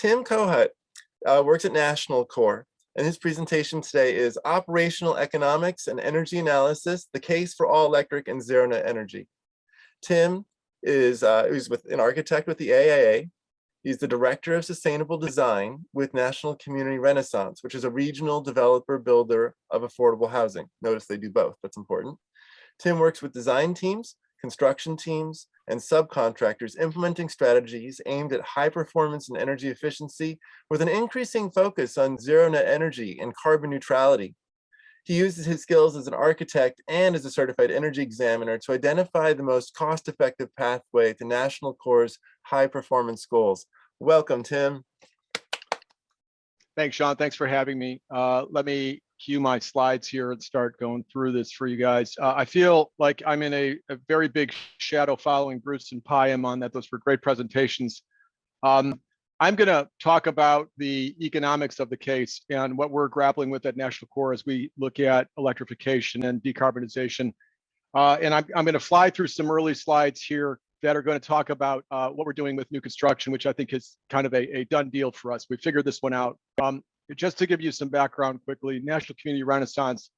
Tim Kohut works at National Core, and his presentation today is Operational Economics and Energy Analysis, the Case for All Electric and Zero Net Energy. Tim is an architect with the AIA. He's the Director of Sustainable Design with National Community Renaissance, which is a regional developer builder of affordable housing. Notice they do both, that's important. Tim works with design teams, construction teams, and subcontractors implementing strategies aimed at high performance and energy efficiency with an increasing focus on zero net energy and carbon neutrality. He uses his skills as an architect and as a certified energy examiner to identify the most cost-effective pathway to National Core's high performance goals. Welcome, Tim. Thanks, Sean. Thanks for having me. Let me cue my slides here and start going through this for you guys. I feel like I'm in a very big shadow following Bruce and Payam on that. Those were great presentations. I'm going to talk about the economics of the case and what we're grappling with at National Core as we look at electrification and decarbonization. And I'm going to fly through some early slides here that are going to talk about what we're doing with new construction, which I think is kind of a done deal for us. We figured this one out. Just to give you some background quickly, National Community Renaissance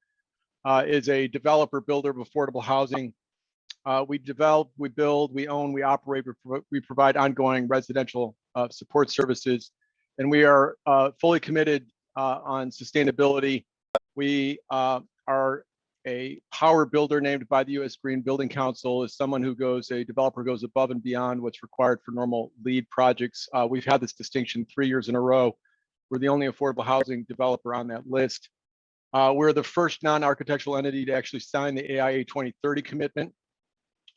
is a developer builder of affordable housing. We develop, we build, we own, we operate, we provide ongoing residential support services, and we are fully committed on sustainability. We are a power builder named by the U.S. Green Building Council as someone who a developer goes above and beyond what's required for normal LEED projects. We've had this distinction 3 years in a row. We're the only affordable housing developer on that list. We're the first non-architectural entity to actually sign the AIA 2030 commitment.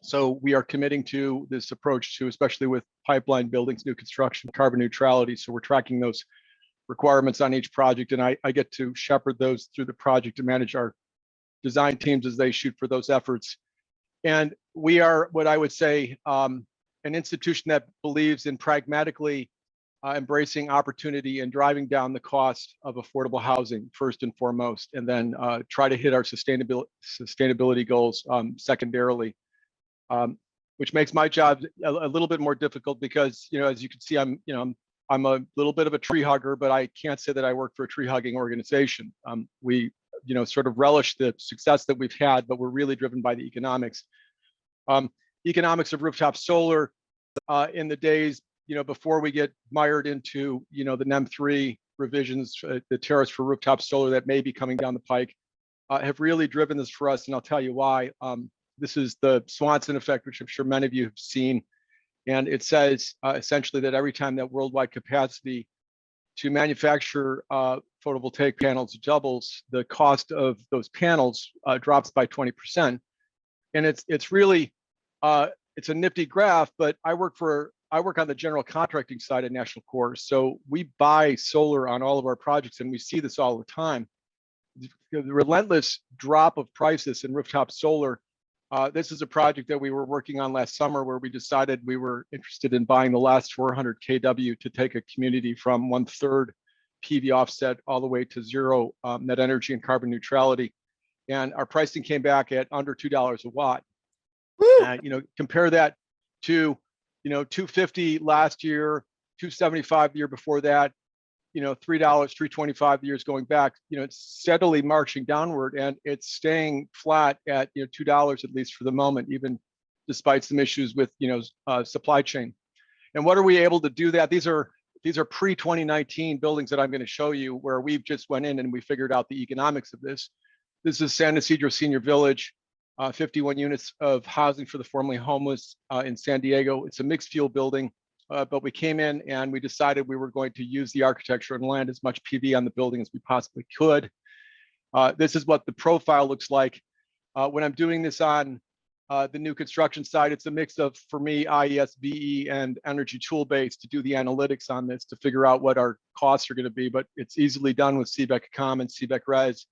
So we are committing to this approach to, especially with pipeline buildings, new construction, carbon neutrality. So we're tracking those requirements on each project, and I get to shepherd those through the project and manage our design teams as they shoot for those efforts. And we are what I would say an institution that believes in pragmatically embracing opportunity and driving down the cost of affordable housing first and foremost, and then try to hit our sustainability goals secondarily. Which makes my job a little bit more difficult because, as you can see, I'm a little bit of a tree hugger, but I can't say that I work for a tree hugging organization. We, sort of relish the success that we've had, but we're really driven by the economics. Economics of rooftop solar in the days, before we get mired into, the NEM 3 revisions, the tariffs for rooftop solar that may be coming down the pike, have really driven this for us, and I'll tell you why. This is the Swanson Effect, which I'm sure many of you have seen. And it says essentially that every time that worldwide capacity to manufacture photovoltaic panels doubles, the cost of those panels drops by 20%. And it's really, it's a nifty graph, but I work on the general contracting side at National Core. So we buy solar on all of our projects, and we see this all the time. The relentless drop of prices in rooftop solar. This is a project that we were working on last summer where we decided we were interested in buying the last 400 kW to take a community from 1/3 PV offset all the way to zero net energy and carbon neutrality. And our pricing came back at under $2 a watt. Compare that to, $250 last year, $275 the year before that, $3, $3.25 the years going back, it's steadily marching downward, and it's staying flat at $2 at least for the moment, even despite some issues with supply chain. And what are we able to do that? These are pre-2019 buildings that I'm going to show you where we've just went in and we figured out the economics of this. This is San Ysidro Senior Village, 51 units of housing for the formerly homeless in San Diego. It's a mixed fuel building. But we came in and we decided we were going to use the architecture and land as much PV on the building as we possibly could. This is what the profile looks like. When I'm doing this on the new construction side, it's a mix of, for me, IES, BE, and Energy Toolbase to do the analytics on this to figure out what our costs are going to be. But it's easily done with CBEC Commons, CBEC Res,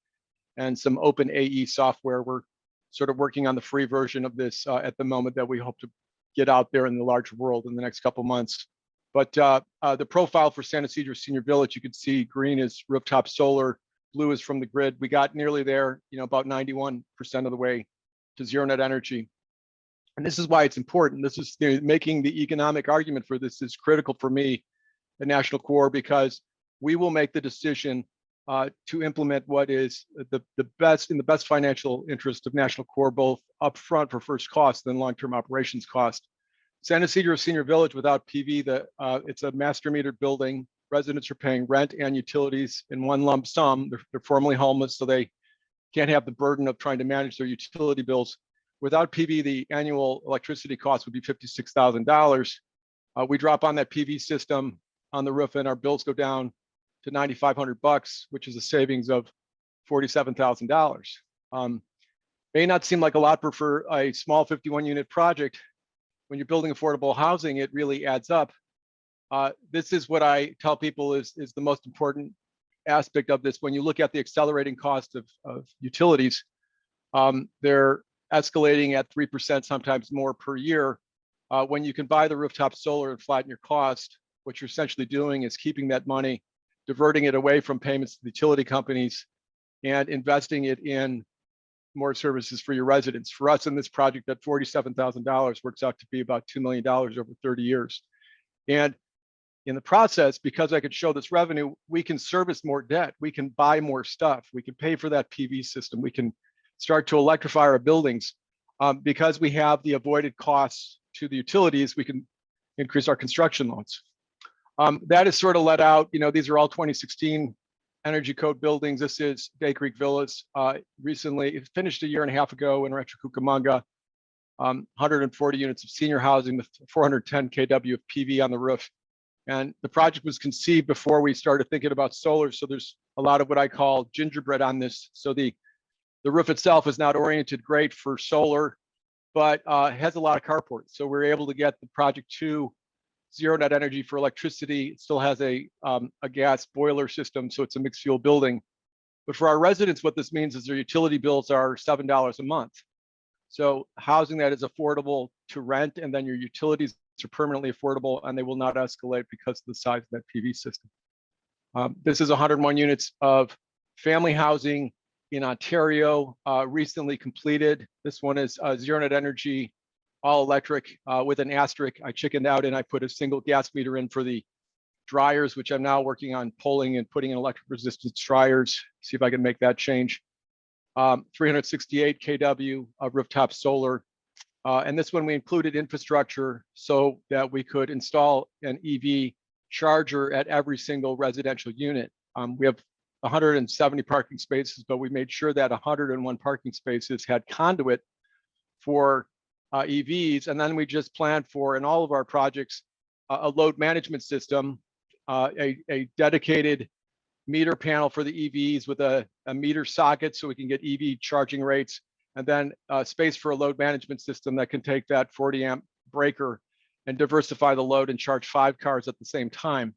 and some open AE software. We're sort of working on the free version of this at the moment that we hope to get out there in the larger world in the next couple months. But the profile for San Ysidro Senior Village, you can see green is rooftop solar, blue is from the grid. We got nearly there, about 91% of the way to zero net energy. And this is why it's important. This is making the economic argument for this is critical for me the National Corps, because we will make the decision to implement what is the best in the best financial interest of National Corps, both upfront for first cost and long-term operations cost. San Ysidro Senior Village without PV, it's a master metered building. Residents are paying rent and utilities in one lump sum. They're formerly homeless, so they can't have the burden of trying to manage their utility bills. Without PV, the annual electricity cost would be $56,000. We drop on that PV system on the roof and our bills go down to $9,500, which is a savings of $47,000. May not seem like a lot for a small 51 unit project. When you're building affordable housing, it really adds up. This is what I tell people is the most important aspect of this. When you look at the accelerating cost of utilities, they're escalating at 3%, sometimes more per year. When you can buy the rooftop solar and flatten your cost, what you're essentially doing is keeping that money, diverting it away from payments to the utility companies and investing it in more services for your residents. For us in this project, that $47,000 works out to be about $2 million over 30 years. And in the process, because I could show this revenue, we can service more debt. We can buy more stuff. We can pay for that PV system. We can start to electrify our buildings. Because we have the avoided costs to the utilities, we can increase our construction loans. That is sort of let out, these are all 2016 Energy Code buildings. This is Day Creek Villas. Recently, it finished a year and a half ago in Rancho Cucamonga. 140 units of senior housing with 410 kW of PV on the roof. And the project was conceived before we started thinking about solar. So there's a lot of what I call gingerbread on this. So the roof itself is not oriented great for solar, but has a lot of carports. So we're able to get the project to zero net energy for electricity. It still has a gas boiler system, so it's a mixed fuel building. But for our residents, what this means is their utility bills are $7 a month. So housing that is affordable to rent, and then your utilities are permanently affordable, and they will not escalate because of the size of that PV system. This is 101 units of family housing in Ontario, recently completed. This one is zero net energy, all electric with an asterisk. I chickened out and I put a single gas meter in for the dryers, which I'm now working on pulling and putting in electric resistance dryers. See if I can make that change. 368 kW of rooftop solar. And this one we included infrastructure so that we could install an EV charger at every single residential unit. We have 170 parking spaces, but we made sure that 101 parking spaces had conduit for EVs. And then we just planned for, in all of our projects, a load management system, a dedicated meter panel for the EVs with a meter socket so we can get EV charging rates, and then space for a load management system that can take that 40 amp breaker and diversify the load and charge 5 cars at the same time.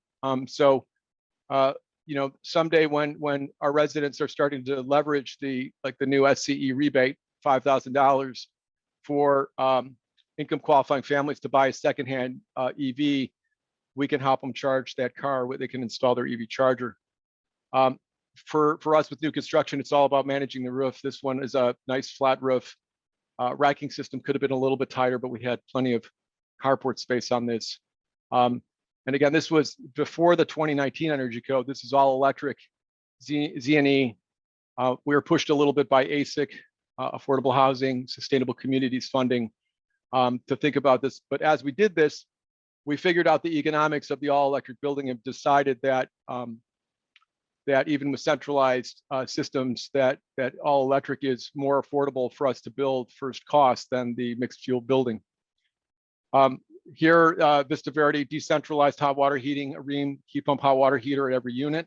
Someday when our residents are starting to leverage the new SCE rebate, $5,000 for income qualifying families to buy a secondhand EV, we can help them charge that car where they can install their EV charger. For us with new construction, it's all about managing the roof. This one is a nice flat roof. Racking system could have been a little bit tighter, but we had plenty of carport space on this. And again, this was before the 2019 Energy Code. This is all electric Z&E. We were pushed a little bit by ASIC, Affordable Housing, Sustainable Communities funding, to think about this. But as we did this, we figured out the economics of the all electric building and decided that that even with centralized systems, that all electric is more affordable for us to build first cost than the mixed fuel building. Here, Vista Verde, decentralized hot water heating, a ream heat pump hot water heater at every unit.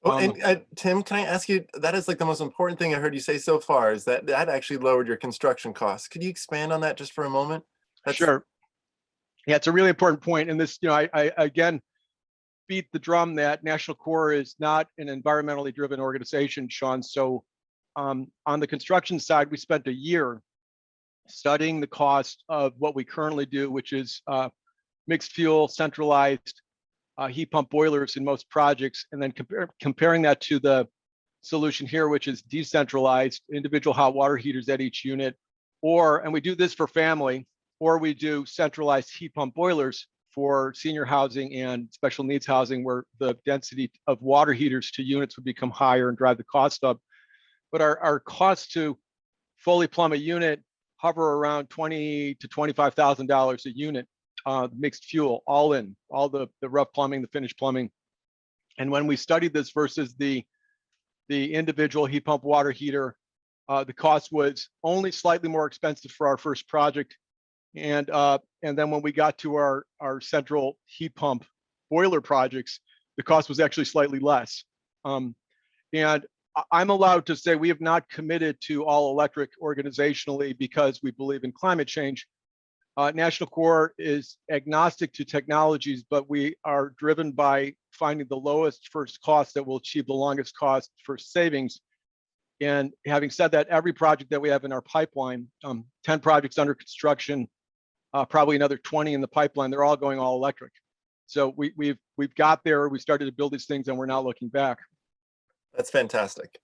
Oh, and Tim, can I ask you, that is like the most important thing I heard you say so far, is that actually lowered your construction costs. Could you expand on that just for a moment? Sure. Yeah, it's a really important point. And this, I again beat the drum that National Corps is not an environmentally driven organization, Sean. So on the construction side, we spent a year studying the cost of what we currently do, which is mixed fuel, centralized heat pump boilers in most projects, and then comparing that to the solution here, which is decentralized individual hot water heaters at each unit, and we do this for family, or we do centralized heat pump boilers for senior housing and special needs housing, where the density of water heaters to units would become higher and drive the cost up. But our cost to fully plumb a unit hover around $20,000 to $25,000 a unit, mixed fuel, all in, all the rough plumbing, the finished plumbing. And when we studied this versus the individual heat pump water heater, the cost was only slightly more expensive for our first project. And then when we got to our central heat pump boiler projects, the cost was actually slightly less. And I'm allowed to say we have not committed to all electric organizationally because we believe in climate change. National Core is agnostic to technologies, but we are driven by finding the lowest first cost that will achieve the longest cost for savings. And having said that, every project that we have in our pipeline, 10 projects under construction, probably another 20 in the pipeline, they're all going all electric. So we've got there, we started to build these things, and we're not looking back. That's fantastic.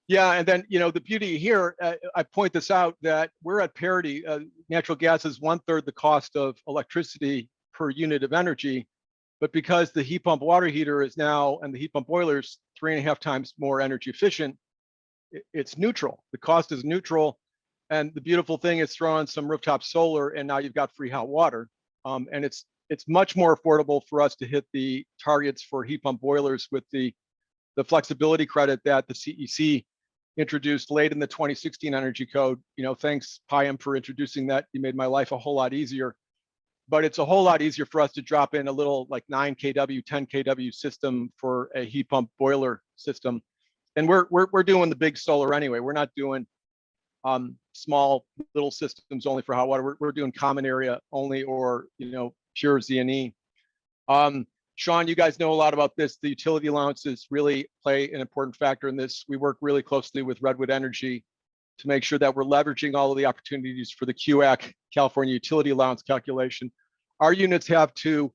Yeah, and then, you know, the beauty here, I point this out, that we're at parity. Natural gas is 1/3 the cost of electricity per unit of energy, but because the heat pump water heater is now, and the heat pump boiler is 3.5 times more energy efficient, it's neutral. The cost is neutral. And the beautiful thing is throw on some rooftop solar, and now you've got free hot water. And it's much more affordable for us to hit the targets for heat pump boilers with the flexibility credit that the CEC introduced late in the 2016 Energy Code. You know, thanks, PIAM, for introducing that. You made my life a whole lot easier. But it's a whole lot easier for us to drop in a little like 9 kW, 10 kW system for a heat pump boiler system. And we're doing the big solar anyway. We're not doing small little systems only for hot water. We're doing common area only, or, you know, pure Z&E. Sean, you guys know a lot about this. The utility allowances really play an important factor in this. We work really closely with Redwood Energy to make sure that we're leveraging all of the opportunities for the QAC, California Utility Allowance calculation. Our units have to,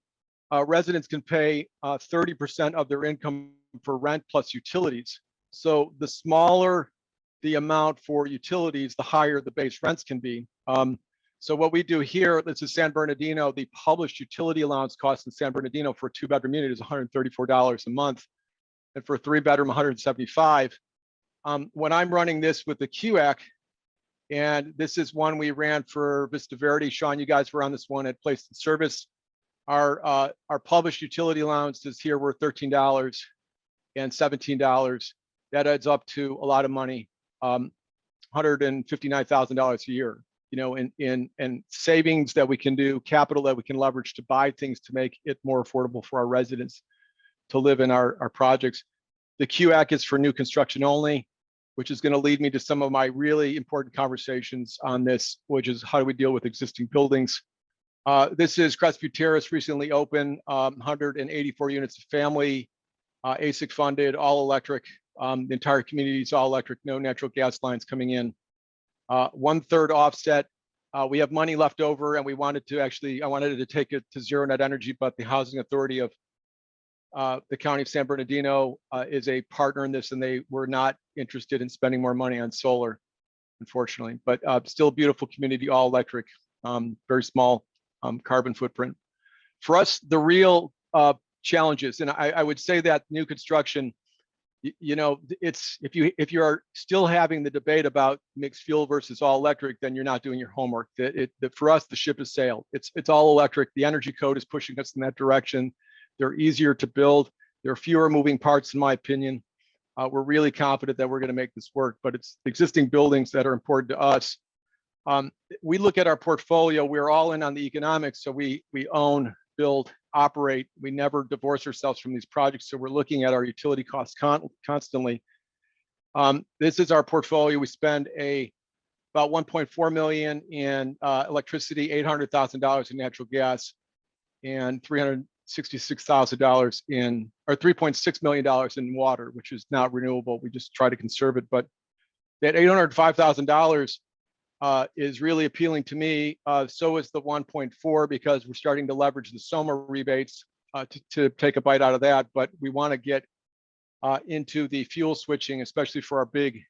residents can pay 30% of their income for rent plus utilities. So the smaller the amount for utilities, the higher the base rents can be. So what we do here, this is San Bernardino, the published utility allowance cost in San Bernardino for a 2-bedroom unit is $134 a month, and for a 3-bedroom, $175. When I'm running this with the QAC, and this is one we ran for Vista Verde, Sean, you guys were on this one at Place in Service. Our published utility allowances here were $13 and $17. That adds up to a lot of money, $159,000 a year. You know, in savings that we can do, capital that we can leverage to buy things to make it more affordable for our residents to live in our projects. The QAC is for new construction only, which is going to lead me to some of my really important conversations on this, which is how do we deal with existing buildings. This is Crestview Terrace, recently open, 184 units of family, ASIC funded, all electric. The entire community is all electric, no natural gas lines coming in. 1/3 offset. We have money left over, and I wanted to take it to zero net energy, but the Housing Authority of the County of San Bernardino is a partner in this, and they were not interested in spending more money on solar, unfortunately. But still a beautiful community, all electric, very small carbon footprint. For us, the real challenges, and I would say that new construction, you know, it's if you are still having the debate about mixed fuel versus all electric, then you're not doing your homework. For us, the ship has sailed. It's all electric. The Energy Code is pushing us in that direction. They're easier to build. There are fewer moving parts, in my opinion. We're really confident that we're going to make this work, but it's the existing buildings that are important to us. We look at our portfolio. We're all in on the economics, so we own, build, operate. We never divorce ourselves from these projects, so we're looking at our utility costs constantly. This is our portfolio. We spend about $1.4 million in electricity, $800,000 in natural gas, and $366,000 in, or $3.6 million in water, which is not renewable. We just try to conserve it. But that $805,000 is really appealing to me. So is the 1.4, because we're starting to leverage the SOMA rebates to take a bite out of that. But we want to get into the fuel switching, especially for our big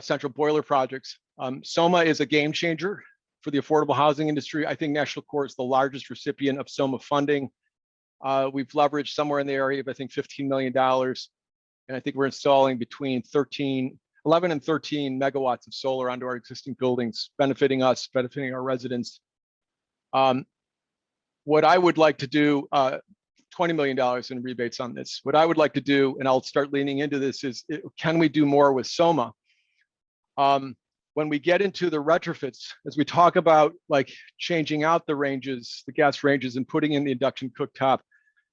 central boiler projects. SOMA is a game changer for the affordable housing industry. I think National Core is the largest recipient of SOMA funding. We've leveraged somewhere in the area of, I think, $15 million. And I think we're installing between 11 and 13 megawatts of solar onto our existing buildings, benefiting us, benefiting our residents. What I would like to do, $20 million in rebates on this. What I would like to do, and I'll start leaning into this, is can we do more with SOMA? When we get into the retrofits, as we talk about like changing out the ranges, the gas ranges, and putting in the induction cooktop,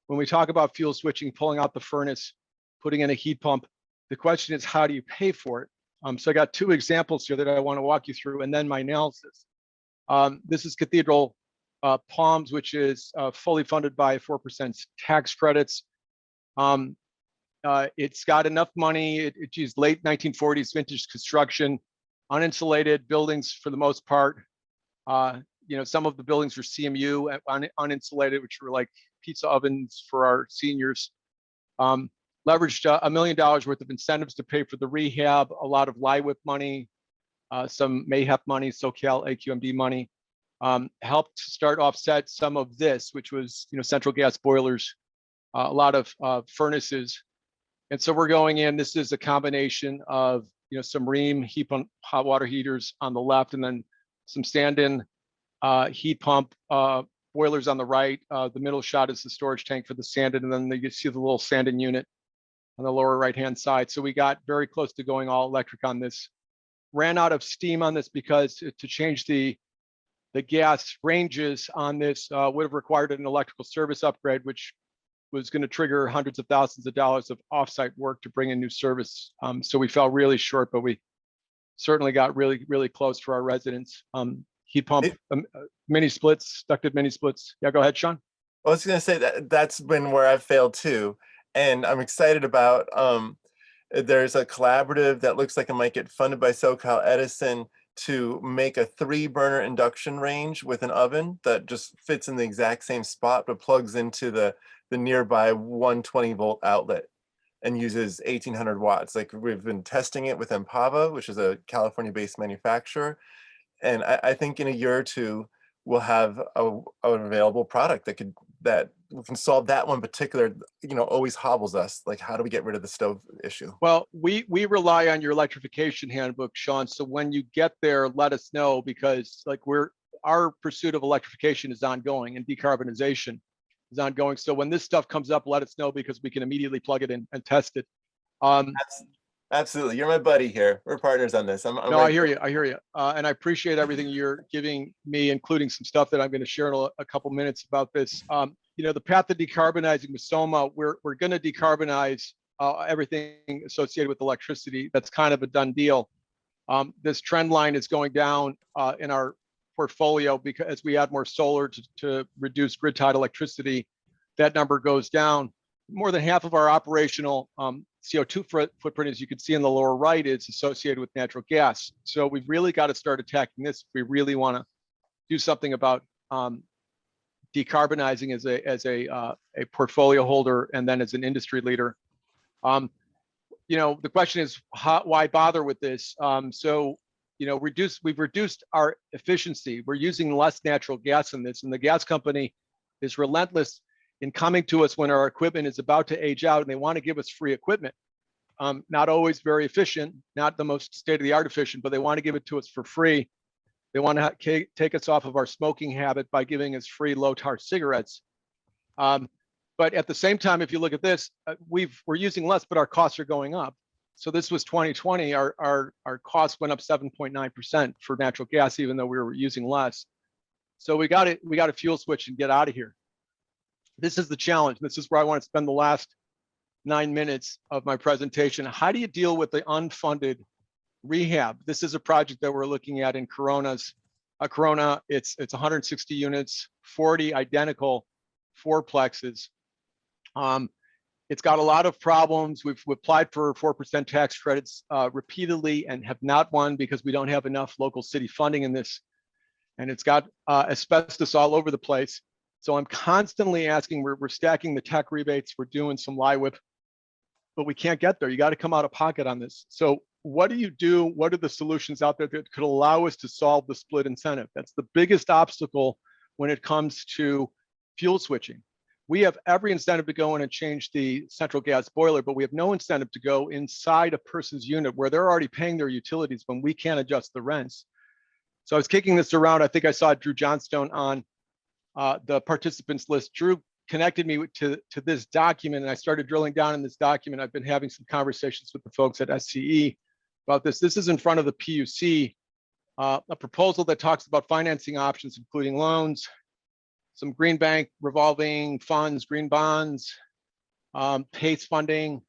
when we talk about fuel switching, pulling out the furnace, putting in a heat pump, the question is, how do you pay for it? So I got two examples here that I want to walk you through, and then my analysis. This is Cathedral Palms, which is fully funded by 4% tax credits. It's got enough money. It used late 1940s vintage construction, uninsulated buildings for the most part. Some of the buildings were CMU uninsulated, which were like pizza ovens for our seniors. Leveraged $1 million worth of incentives to pay for the rehab, a lot of LIWIP money, some MAHEP money, SoCal AQMD money, helped start offset some of this, which was central gas boilers, a lot of furnaces. And so we're going in, this is a combination of some Rheem heat pump hot water heaters on the left, and then some stand-in heat pump boilers on the right. The middle shot is the storage tank for the sand-in, and then you see the little sand-in unit on the lower right-hand side. So we got very close to going all electric on this. Ran out of steam on this because to change the gas ranges on this would have required an electrical service upgrade, which was going to trigger hundreds of thousands of dollars of offsite work to bring in new service. So we fell really short, but we certainly got really, really close for our residents. Heat pump, mini splits, ducted mini splits. Yeah, go ahead, Sean. I was going to say that's been where I've failed too. And I'm excited about, there's a collaborative that looks like it might get funded by SoCal Edison to make a 3-burner induction range with an oven that just fits in the exact same spot, but plugs into the nearby 120-volt outlet and uses 1800 watts. Like, we've been testing it with Empava, which is a California-based manufacturer. And I think in a year or two, we'll have an available product that can solve that one particular, always hobbles us. Like, how do we get rid of the stove issue? Well, we rely on your electrification handbook, Sean. So when you get there, let us know, because like our pursuit of electrification is ongoing and decarbonization is ongoing. So when this stuff comes up, let us know, because we can immediately plug it in and test it. Absolutely. You're my buddy here. We're partners on this. No, I hear you. And I appreciate everything you're giving me, including some stuff that I'm going to share in a couple minutes about this. The path to decarbonizing with SOMA, we're going to decarbonize everything associated with electricity. That's kind of a done deal. This trend line is going down in our portfolio because as we add more solar to reduce grid-tied electricity, that number goes down. More than half of our operational CO2 footprint, as you can see in the lower right, is associated with natural gas. So we've really got to start attacking this if we really want to do something about decarbonizing as a portfolio holder and then as an industry leader. The question is, why bother with this? We've reduced our efficiency. We're using less natural gas in this, and the gas company is relentless in coming to us when our equipment is about to age out, and they want to give us free equipment. Not always very efficient, not the most state-of-the-art efficient, but they want to give it to us for free. They want to take us off of our smoking habit by giving us free low-tar cigarettes. But at the same time, if you look at this, we're using less, but our costs are going up. So this was 2020. Our costs went up 7.9% for natural gas, even though we were using less. So we got to fuel switch and get out of here. This is the challenge. This is where I want to spend the last 9 minutes of my presentation. How do you deal with the unfunded rehab? This is a project that we're looking at in Corona. It's 160 units, 40 identical fourplexes. It's got a lot of problems. We've applied for 4% tax credits repeatedly and have not won because we don't have enough local city funding in this. And it's got asbestos all over the place. So I'm constantly asking, we're stacking the tech rebates, we're doing some LIWIP, but we can't get there. You got to come out of pocket on this. So what do you do? What are the solutions out there that could allow us to solve the split incentive? That's the biggest obstacle when it comes to fuel switching. We have every incentive to go in and change the central gas boiler, but we have no incentive to go inside a person's unit where they're already paying their utilities when we can't adjust the rents. So I was kicking this around. I think I saw Drew Johnstone on the participants list. Drew connected me to this document, and I started drilling down in this document. I've been having some conversations with the folks at SCE about this. This is in front of the PUC, a proposal that talks about financing options, including loans, some green bank revolving funds, green bonds, PACE funding,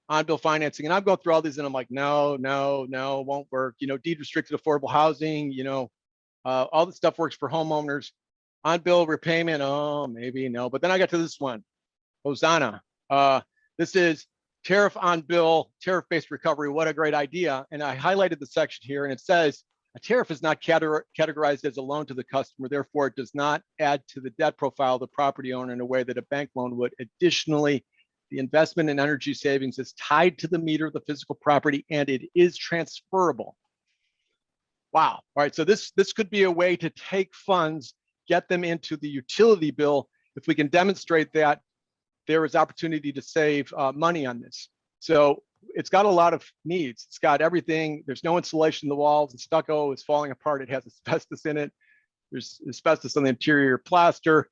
on-bill financing. And I'm going through all these and I'm like, no, won't work. Deed restricted affordable housing, all this stuff works for homeowners. On-bill repayment, oh, maybe, no. But then I got to this one, Hosanna. This is tariff on bill, tariff-based recovery. What a great idea. And I highlighted the section here and it says, a tariff is not categorized as a loan to the customer. Therefore, it does not add to the debt profile of the property owner in a way that a bank loan would. Additionally, the investment in energy savings is tied to the meter of the physical property and it is transferable. Wow. All right. So this could be a way to take funds, get them into the utility bill. If we can demonstrate that there is opportunity to save money on this. So it's got a lot of needs. It's got everything. There's no insulation in the walls. The stucco is falling apart. It has asbestos in it. There's asbestos on the interior plaster.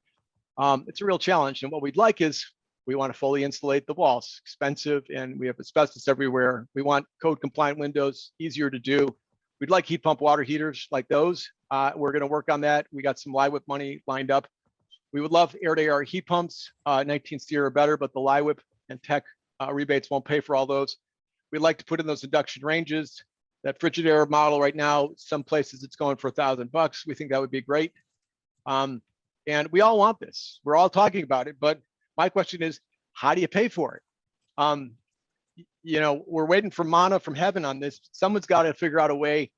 It's a real challenge. And what we'd like is we want to fully insulate the walls. Expensive, and we have asbestos everywhere. We want code compliant windows, easier to do. We'd like heat pump water heaters like those. We're going to work on that. We got some LIWIP money lined up. We would love air-to-air heat pumps, 19 SEER or better, but the LIWIP and tech rebates won't pay for all those. We'd like to put in those induction ranges. That Frigidaire model right now, some places it's going for $1,000. We think that would be great. And we all want this. We're all talking about it, but my question is, how do you pay for it? We're waiting for manna from heaven on this. Someone's got to figure out a way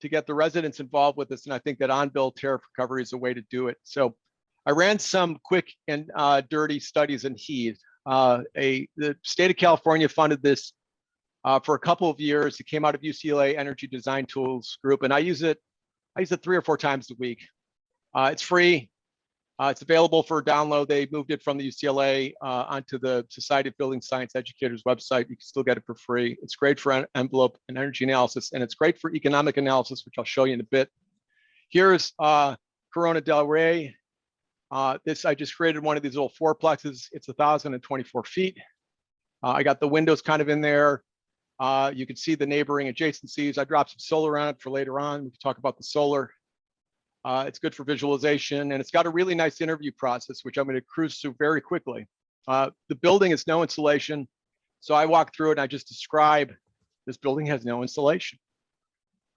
to get the residents involved with this. And I think that on-bill tariff recovery is a way to do it. So I ran some quick and dirty studies in heat. The state of California funded this for a couple of years. It came out of UCLA Energy Design Tools Group, and I use it 3 or 4 times a week. It's free. It's available for download. They moved it from the UCLA onto the Society of Building Science Educators website. You can still get it for free. It's great for envelope and energy analysis, and it's great for economic analysis, which I'll show you in a bit. Here's Corona del Rey. I just created one of these little fourplexes. It's 1,024 feet. I got the windows kind of in there. You can see the neighboring adjacencies. I dropped some solar on it for later on. We can talk about the solar. It's good for visualization, and it's got a really nice interview process, which I'm going to cruise through very quickly. The building is no insulation. So I walk through it and I just describe this building has no insulation.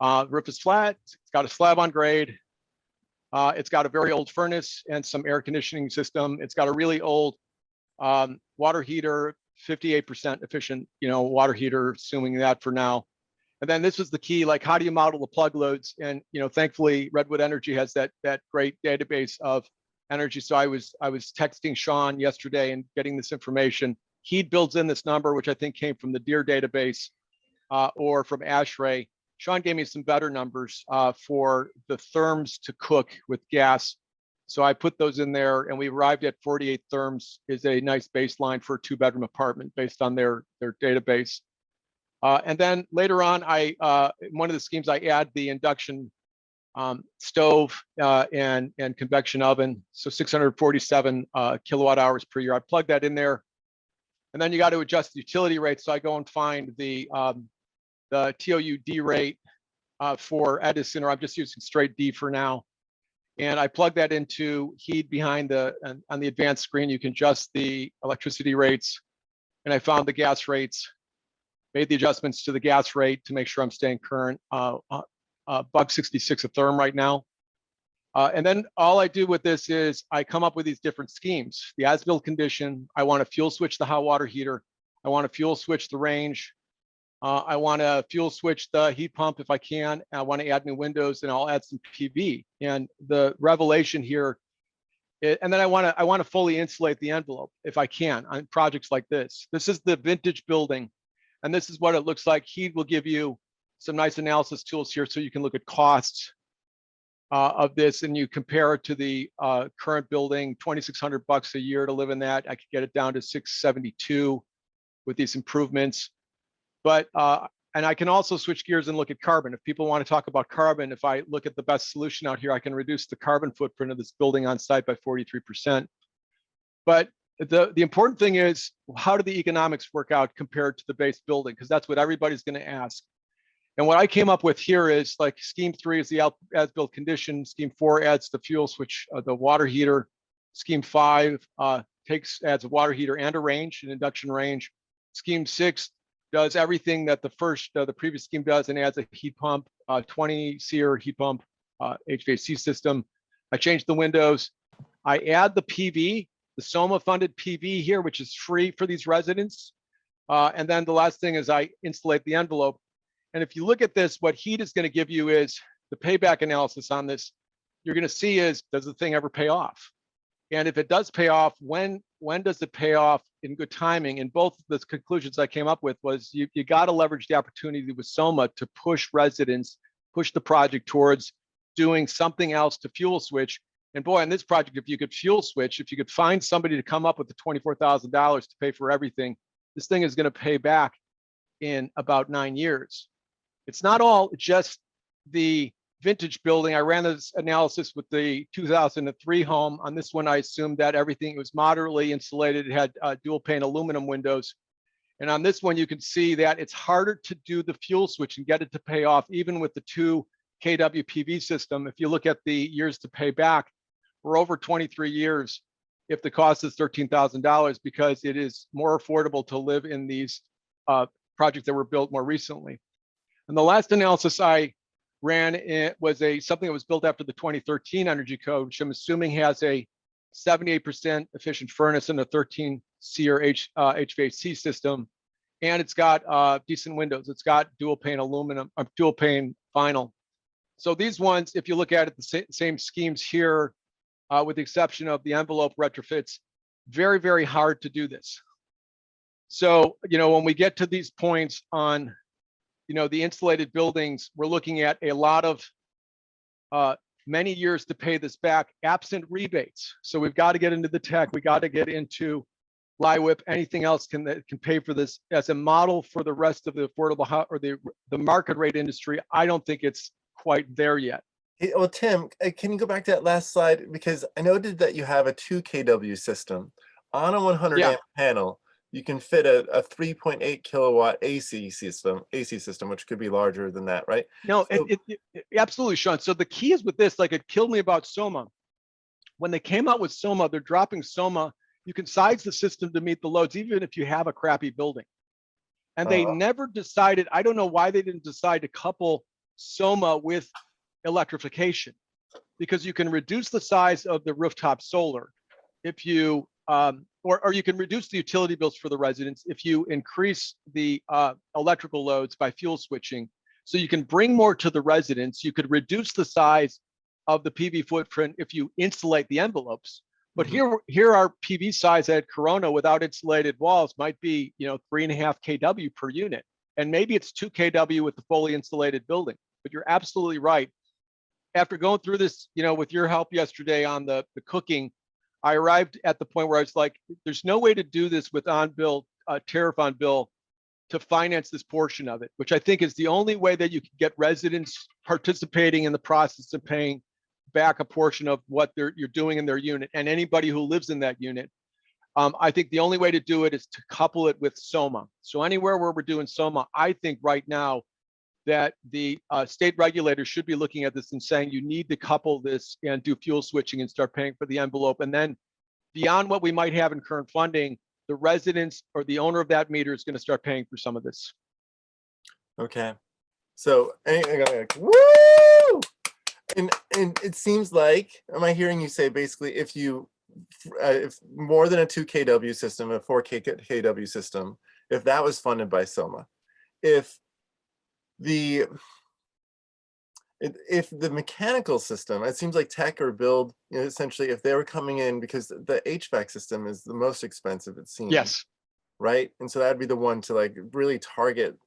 The roof is flat. It's got a slab on grade. It's got a very old furnace and some air conditioning system. It's got a really old water heater, 58% efficient, water heater, assuming that for now. And then this was the key, like how do you model the plug loads? And thankfully Redwood Energy has that great database of energy. So I was texting Sean yesterday and getting this information. He builds in this number, which I think came from the DEER database or from ASHRAE. Sean gave me some better numbers for the therms to cook with gas. So I put those in there and we arrived at 48 therms is a nice baseline for a 2-bedroom apartment based on their database. And then later on, one of the schemes I add the induction stove and convection oven. So 647 kilowatt hours per year. I plug that in there. And then you got to adjust the utility rate. So I go and find the TOUD rate for Edison, or I'm just using straight D for now. And I plug that into heat behind on the advanced screen. You can adjust the electricity rates. And I found the gas rates, made the adjustments to the gas rate to make sure I'm staying current. $1.66 a therm right now. And then all I do with this is I come up with these different schemes. The as-built condition, I want to fuel switch the hot water heater. I want to fuel switch the range. I want to fuel switch the heat pump if I can. I want to add new windows and I'll add some PV. And the revelation here, and then I want to fully insulate the envelope if I can on projects like this. This is the vintage building. And this is what it looks like. He will give you some nice analysis tools here so you can look at costs of this, and you compare it to the current building, $2,600 a year to live in that. I could get it down to $672 with these improvements. But and I can also switch gears and look at carbon. If people want to talk about carbon, if I look at the best solution out here, I can reduce the carbon footprint of this building on site by 43%. But the important thing is, how do the economics work out compared to the base building? Because that's what everybody's going to ask. And what I came up with here is, like, scheme 3 is the as-built condition. Scheme 4 adds the fuel switch, the water heater. Scheme 5 adds a water heater and a range, an induction range. Scheme 6 does everything that the previous scheme does and adds a heat pump, 20 SEER heat pump, HVAC system. I changed the windows. I add the PV, the SOMA funded PV here, which is free for these residents. And then the last thing is I insulate the envelope. And if you look at this, what HEAT is going to give you is the payback analysis on this. You're going to see is, does the thing ever pay off? And if it does pay off, when does it pay off in good timing? And both of the conclusions I came up with was you got to leverage the opportunity with SOMA to push residents, push the project towards doing something else to fuel switch. And boy, on this project, if you could fuel switch, if you could find somebody to come up with the $24,000 to pay for everything, this thing is going to pay back in about 9 years. It's not all just the vintage building. I ran this analysis with the 2003 home. On this one, I assumed that everything was moderately insulated. It had dual pane aluminum windows. And on this one, you can see that it's harder to do the fuel switch and get it to pay off, even with the 2 kW PV system. If you look at the years to pay back, we're over 23 years if the cost is $13,000, because it is more affordable to live in these projects that were built more recently. And the last analysis I ran was something that was built after the 2013 Energy Code, which I'm assuming has a 78% efficient furnace and a 13 SEER HVAC system. And it's got decent windows. It's got dual pane aluminum, dual pane vinyl. So these ones, if you look at it, the same schemes here, with the exception of the envelope retrofits, very, very hard to do this. So, when we get to these points on, the insulated buildings, we're looking at a lot of many years to pay this back, absent rebates. So we've got to get into the tech. We got to get into LIWIP, anything else that can pay for this as a model for the rest of the affordable or the market rate industry. I don't think it's quite there yet. Hey, well, Tim, can you go back to that last slide? Because I noted that you have a 2 kW system. On a 100 amp panel, you can fit a 3.8 kilowatt AC system, which could be larger than that, right? No, so, absolutely, Sean. So the key is with this, like, it killed me about SOMA. When they came out with SOMA, they're dropping SOMA. You can size the system to meet the loads, even if you have a crappy building. And they never decided, I don't know why they didn't decide to couple SOMA with electrification, because you can reduce the size of the rooftop solar if you or you can reduce the utility bills for the residents if you increase the electrical loads by fuel switching. So you can bring more to the residents. You could reduce the size of the PV footprint if you insulate the envelopes. But here our PV size at Corona without insulated walls might be 3.5 kW per unit, and maybe it's 2 kW with the fully insulated building. But you're absolutely right. After going through this, with your help yesterday on the cooking, I arrived at the point where I was like, there's no way to do this with on-bill, tariff on bill to finance this portion of it, which I think is the only way that you can get residents participating in the process of paying back a portion of what you're doing in their unit, and anybody who lives in that unit. I think the only way to do it is to couple it with SOMA. So anywhere where we're doing SOMA, I think right now that the state regulators should be looking at this and saying, you need to couple this and do fuel switching and start paying for the envelope. And then beyond what we might have in current funding, the residents or the owner of that meter is going to start paying for some of this. Okay. So, woo! And it seems like, am I hearing you say basically if more than a 2 kW system, a 4 kW system, if that was funded by SOMA, if the mechanical system, it seems like tech or build, essentially, if they were coming in, because the HVAC system is the most expensive, it seems. Yes. right? And so that'd be the one to like really target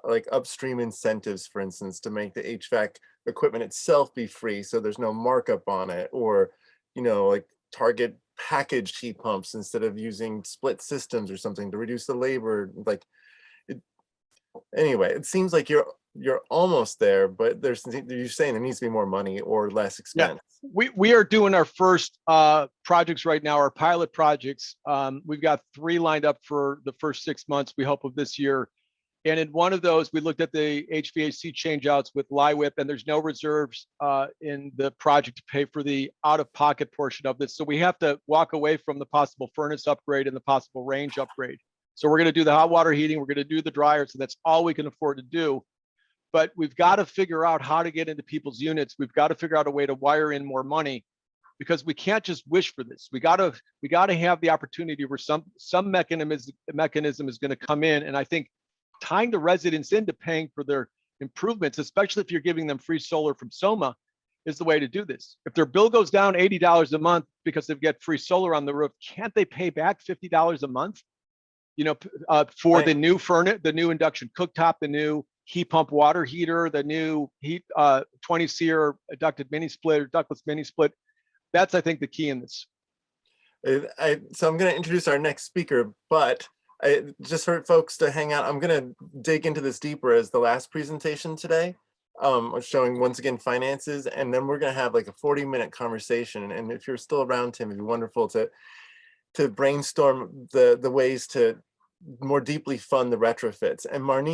like upstream incentives, for instance, to make the HVAC equipment itself be free so there's no markup on it, or like target packaged heat pumps instead of using split systems or something to reduce the labor. Like it, anyway, it seems like you're almost there, but you're saying there needs to be more money or less Yeah, expense. we are doing our first projects right now, our pilot projects. We've got 3 lined up for the first 6 months, we hope, of this year. And in one of those, we looked at the HVAC changeouts with LIWIP, and there's no reserves in the project to pay for the out-of-pocket portion of this. So we have to walk away from the possible furnace upgrade and the possible range upgrade. So we're going to do the hot water heating, we're going to do the dryer, so that's all we can afford to do. But we've got to figure out how to get into people's units. We've got to figure out a way to wire in more money, because we can't just wish for this. We got to have the opportunity where some mechanism is going to come in. And I think tying the residents into paying for their improvements, especially if you're giving them free solar from SOMA, is the way to do this. If their bill goes down $80 a month because they get free solar on the roof, can't they pay back $50 a month? For the new furnace, the new induction cooktop, the new heat pump water heater, the new heat 20 SEER ducted mini split or ductless mini split. That's, I think, the key in this. So I'm going to introduce our next speaker, but I just for folks to hang out. I'm going to dig into this deeper as the last presentation today, showing once again finances, and then we're going to have like a 40-minute conversation. And if you're still around, Tim, it'd be wonderful to brainstorm the ways to more deeply fund the retrofits. And Marnie